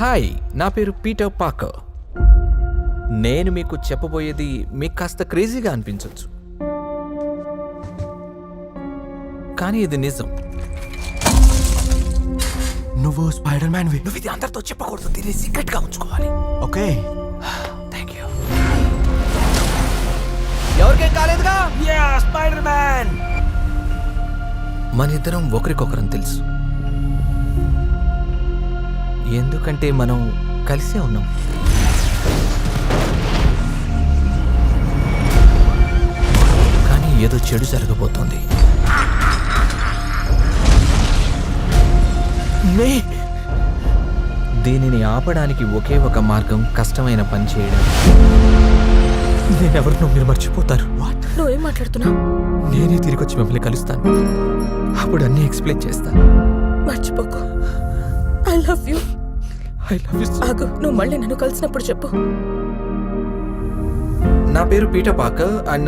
Hi, నా పేరు Peter పాకర్. నేను మీకు చెప్పబోయేది మీకు కాస్త క్రేజీగా అనిపించవచ్చు, కానీ ఇది నిజం. నువ్వు స్పైడర్ మ్యాన్ వి. నువ్వు ఇది అందరితో చెప్పకూడదు, దీన్ని సీక్రెట్ గా ఉంచుకోవాలి. Okay, thank you. ఎవరికేం కాలేదుగా? Spider man. మన ఇద్దరం ఒకరికొకరం తెలుసు, ఎందుకంటే మనం కలిసే ఉన్నాం. కానీ ఏదో చెడు జరగబోతోంది. దీనిని ఆపడానికి ఒకే ఒక మార్గం కష్టమైన పని చేయడం. నేనెవరినో మీరు మర్చిపోతారు. నువ్వేం మాట్లాడుతున్నావు? నేనే తిరిగి వచ్చి మిమ్మల్ని కలుస్తాను, అప్పుడు అన్నీ ఎక్స్ప్లెయిన్ చేస్తాను. మర్చిపోకు. I love you. ఆగు, నువ్వు మళ్ళీ నన్ను కలిసినప్పుడు చెప్పు. నా పేరు పీటర్ పాకర్ అండ్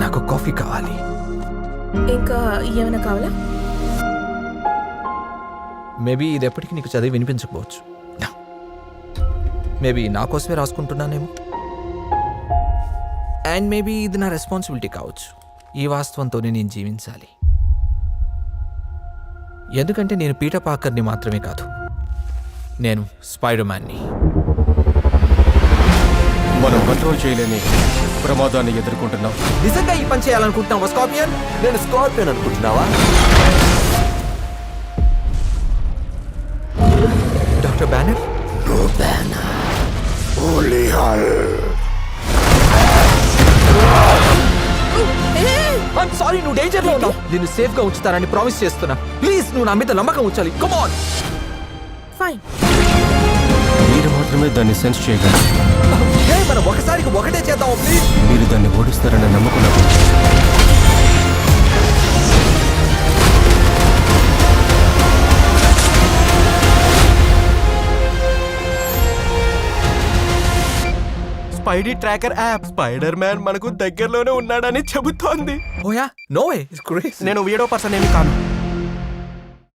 నాకు కాఫీ కావాలి. ఇంకా ఏమైనా కావాలా? మేబీ ఇది ఎప్పటికీ నీకు చదివి వినిపించకపోవచ్చు. మేబీ నా కోసమే రాసుకుంటున్నానేమో. అండ్ మేబీ ఇది నా రెస్పాన్సిబిలిటీ కావచ్చు. ఈ వాస్తవంతోనే నేను జీవించాలి, ఎందుకంటే నేను పీటర్ పాకర్ని మాత్రమే కాదు, నేను స్పైడర్ మ్యాన్ని. మనం కంట్రోల్ చేయలేని ప్రమాదాన్ని ఎదుర్కొంటున్నాం. నిజంగా ఈ పని చేయాలనుకుంటున్నావా స్కార్పియన్? నేను స్కార్పియన్ అనుకుంటున్నావా? Doctor banner? సారీ, నువ్వు డేంజర్ లో ఉన్నావు. నేను సేఫ్ గా ఉంచుతానని ప్రామిస్ చేస్తున్నా. ప్లీజ్, నువ్వు నా మీద నమ్మకం ఉంచాలి. Come on. ఫైన్. మీరు మాత్రమే దాన్ని సెన్స్ చేయగలరు. మనం ఒకసారికి ఒకటే చేద్దాం ప్లీజ్. మీరు దాన్ని ఓడిస్తారని నమ్ముకున్నారు. Spidey tracker app Spider Man మనకు దగ్గరలోనే ఉన్నాడని చెబుతోంది. ఓయా, నో వే, ఇట్స్ క్రేజీ. నేను వీడియో పర్సన్ ఏమి కాను.